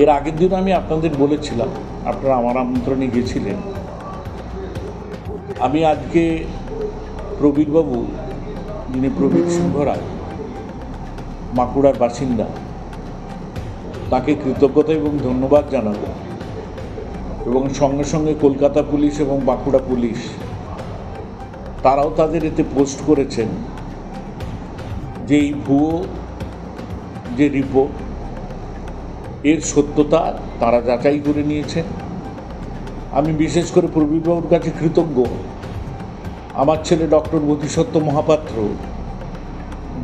এর আগের দিন আমি আপনাদের বলেছিলাম, আপনারা আমার আমন্ত্রণে গেছিলেন। আমি আজকে প্রবীরবাবু, যিনি প্রবীর সিংহ রায়, বাঁকুড়ার বাসিন্দা, তাকে কৃতজ্ঞতা এবং ধন্যবাদ জানাবো। এবং সঙ্গে সঙ্গে কলকাতা পুলিশ এবং বাঁকুড়া পুলিশ তারাও তাদের এতে পোস্ট করেছেন যে এই ভুয়ো যে রিপোর্ট, এর সত্যতা তারা যাচাই করে নিয়েছেন। আমি বিশেষ করে প্রবীরবাবুর কাছে কৃতজ্ঞ। আমার ছেলে ডক্টর বোধিসত্ত্ব মহাপাত্র,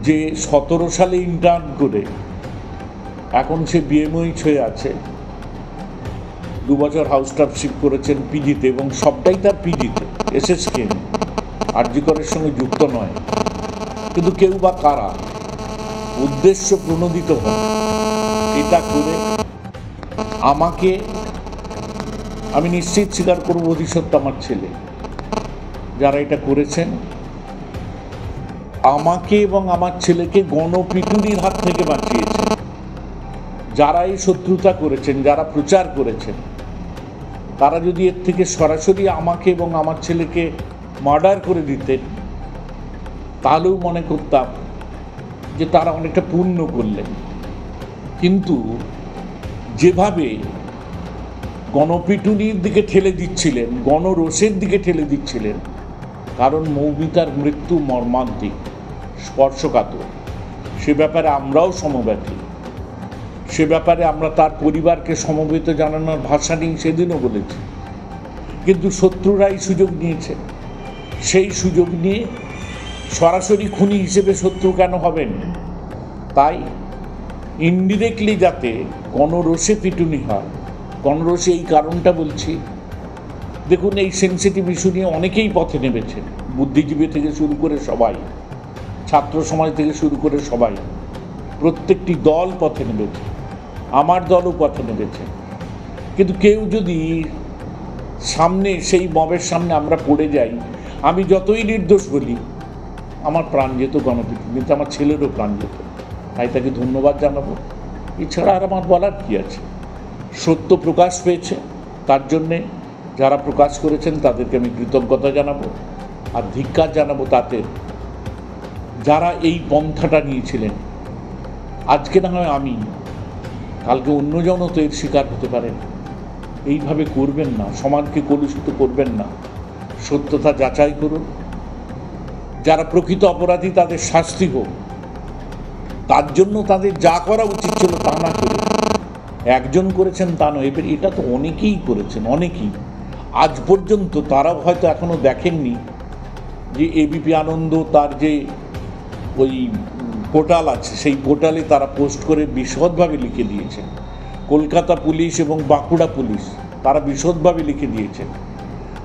যে 17 সালে ইন্টার্ন করে এখন সে বিএমওইচ হয়ে আছে, 2 বছর হাউস স্টাফশিপ করেছেন পিজিতে, এবং সবটাই তার পিজিতে, এসএসকে, আরজি করের সঙ্গে যুক্ত নয়। কিন্তু কেউ বা কারা উদ্দেশ্য প্রণোদিত হন এটা করে আমাকে, আমি নিশ্চিত স্বীকার করব, বোধিসত্ত্ব আমার ছেলে, যারা এটা করেছেন আমাকে এবং আমার ছেলেকে গণপিটুনির হাত থেকে বাঁচিয়েছেন। যারা এই শত্রুতা করেছেন, যারা প্রচার করেছেন, তারা যদি এর থেকে সরাসরি আমাকে এবং আমার ছেলেকে মার্ডার করে দিতেন, তাহলেও মনে করতাম যে তারা অনেকটা পুণ্য করলেন। কিন্তু যেভাবে গণপিটুনির দিকে ঠেলে দিচ্ছিলেন, গণরোষের দিকে ঠেলে দিচ্ছিলেন, কারণ মৌমিতার মৃত্যু মর্মান্তিক, স্পর্শকাতর, সে ব্যাপারে আমরাও সমব্যথী। সে ব্যাপারে আমরা তার পরিবারকে সমবেত জানানোর ভাষা নেই, সেদিনও বলেছি। কিন্তু শত্রুরাই সুযোগ নিয়েছে। সেই সুযোগ নিয়ে সরাসরি খুনি হিসেবে শত্রু কেন হবেন? তাই ইনডিরেক্টলি যাতে গণরোষে পিটুনি হয়, গণরোষে এই কারণটা বলছি, দেখুন এই সেন্সিটিভ ইস্যু নিয়ে অনেকেই পথে নেমেছেন, বুদ্ধিজীবী থেকে শুরু করে সবাই, ছাত্র সমাজ থেকে শুরু করে সবাই, প্রত্যেকটি দল পথে নেমেছে, আমার দলও পথে নেমেছে। কিন্তু কেউ যদি সামনে, সেই মবের সামনে আমরা পড়ে যাই, আমি যতই নির্দোষ বলি, আমার প্রাণ যেত গণপিটুনিতে, আমার ছেলেরও প্রাণ যেত। তাই তাকে ধন্যবাদ জানাবো। এছাড়া আর আমার বলার কী আছে? সত্য প্রকাশ পেয়েছে, তার জন্যে যারা প্রকাশ করেছেন তাদেরকে আমি কৃতজ্ঞতা জানাবো, আর ধিক্কার জানাবো তাতে যারা এই পন্থাটা নিয়েছিলেন। আজকে না হয় আমি, কালকে অন্যজনও তো এর শিকার হতে পারেন। এইভাবে করবেন না, সমাজকে কলুষিত করবেন না, সত্যতা যাচাই করুন। যারা প্রকৃত অপরাধী তাদের শাস্তি হোক, তার জন্য তাদের যা করা উচিত ছিল তা না করে একজন করেছেন তা নয়, এবার এটা তো অনেকেই করেছেন, অনেকেই। আজ পর্যন্ত তারাও হয়তো এখনও দেখেননি যে এবিপি আনন্দ তার যে ওই পোর্টাল আছে, সেই পোর্টালে তারা পোস্ট করে বিশদভাবে লিখে দিয়েছেন। কলকাতা পুলিশ এবং বাঁকুড়া পুলিশ তারা বিশদভাবে লিখে দিয়েছেন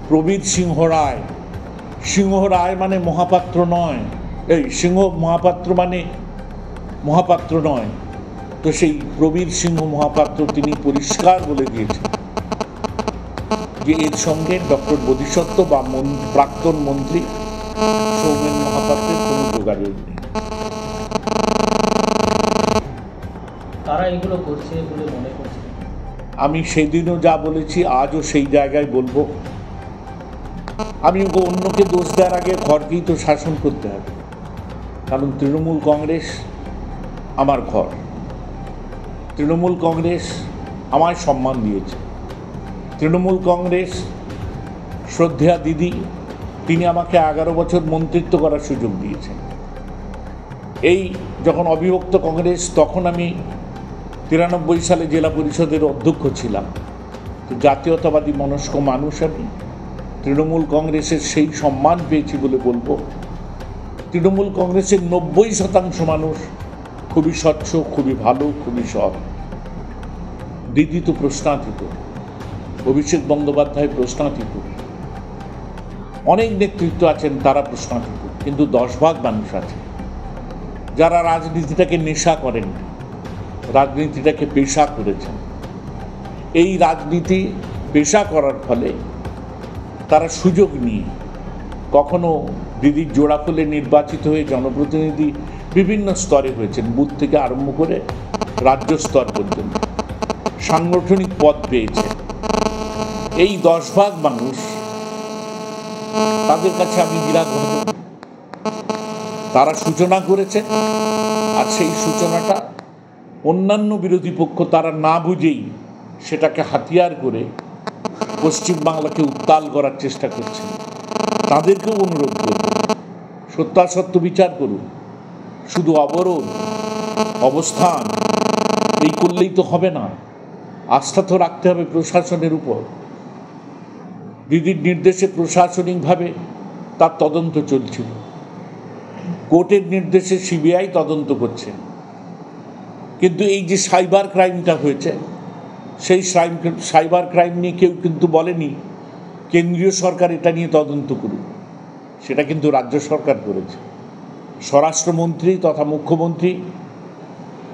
প্রবীর সিংহ রায়, সিংহ রায় মানে মহাপাত্র নয়, এই সিংহ মহাপাত্র মানে মহাপাত্র নয়। তো সেই প্রবীর সিংহ মহাপাত্র তিনি পরিষ্কার বলে দিয়েছেন যে এর সঙ্গে ডক্টর বোধিসত্ত্ব বা প্রাক্তন মন্ত্রী সৌমেন মহাপাত্রের কোনো যোগাযোগ নেই। তারা এগুলো করছে বলে মনে করছে। আমি সেদিনও যা বলেছি আজও সেই জায়গায় বলবো। আমি অন্যকে দোষ দেওয়ার আগে ঘরকেই তো শাসন করতে হবে, কারণ তৃণমূল কংগ্রেস আমার ঘর। তৃণমূল কংগ্রেস আমায় সম্মান দিয়েছে। তৃণমূল কংগ্রেস শ্রদ্ধেয়া দিদি, তিনি আমাকে 11 বছর মন্ত্রিত্ব করার সুযোগ দিয়েছেন। এই যখন অবিভক্ত কংগ্রেস, তখন আমি 93 সালে জেলা পরিষদের অধ্যক্ষ ছিলাম। তো জাতীয়তাবাদী মনস্ক মানুষ আমি, তৃণমূল কংগ্রেসের সেই সম্মান পেয়েছি বলে বলবো। তৃণমূল কংগ্রেসের 90% মানুষ খুবই স্বচ্ছ, খুবই ভালো, খুবই সৎ। দিদি তো প্রশ্নাতীত, অভিষেক বন্দ্যোপাধ্যায় প্রশ্নাতীত, অনেক নেতৃত্ব আছেন তারা প্রশ্নাতীত, কিন্তু 10 ভাগ মানুষ আছে যারা রাজনীতিটাকে নেশা করেন, রাজনীতিটাকে পেশা করেছেন। এই রাজনীতি পেশা করার ফলে তারা সুযোগ নিয়ে কখনো দিদির জোড়া ফুলে নির্বাচিত হয়ে জনপ্রতিনিধি বিভিন্ন স্তরে হয়েছেন, বুথ থেকে আরম্ভ করে রাজ্য স্তর পর্যন্ত। সাংগঠনিক পদ পেয়েছে। এই 10 ভাগ মানুষ, তাদের কাছে আমি বিরাট ভাজন। তারা সূচনা করেছে, আর সেই সূচনাটা অন্যান্য বিরোধী পক্ষ তারা না বুঝেই সেটাকে হাতিয়ার করে পশ্চিমবাংলাকে উত্তাল করার চেষ্টা করছে। তাদেরকেও অনুরোধ করব, সত্যাসত্য বিচার করুন। শুধু অবরোধ, অবস্থান এই করলেই তো হবে না। আস্থা তো রাখতে হবে প্রশাসনের উপর। দিদির নির্দেশে প্রশাসনিকভাবে তার তদন্ত চলছিল, কোর্টের নির্দেশে সিবিআই তদন্ত করছে। কিন্তু এই যে সাইবার ক্রাইমটা হয়েছে, সেই সাইবার ক্রাইম নিয়ে কেউ কিন্তু বলেনি কেন্দ্রীয় সরকার এটা নিয়ে তদন্ত করুক। সেটা কিন্তু রাজ্য সরকার করেছে। স্বরাষ্ট্রমন্ত্রী তথা মুখ্যমন্ত্রী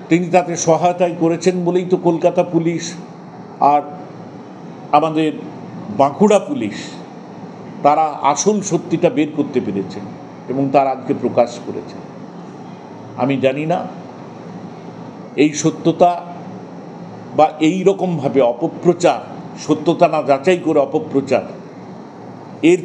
তিনি তাতে সহায়তাই করেছেন বলেই তো কলকাতা পুলিশ আর আমাদের বাঁকুড়া পুলিশ তারা আসল সত্যিটা বের করতে পেরেছেন এবং তার আজকে প্রকাশ করেছে। আমি জানি না এই সত্যতা বা এই রকমভাবে অপপ্রচার, সত্যতা না যাচাই করে অপপ্রচার, এর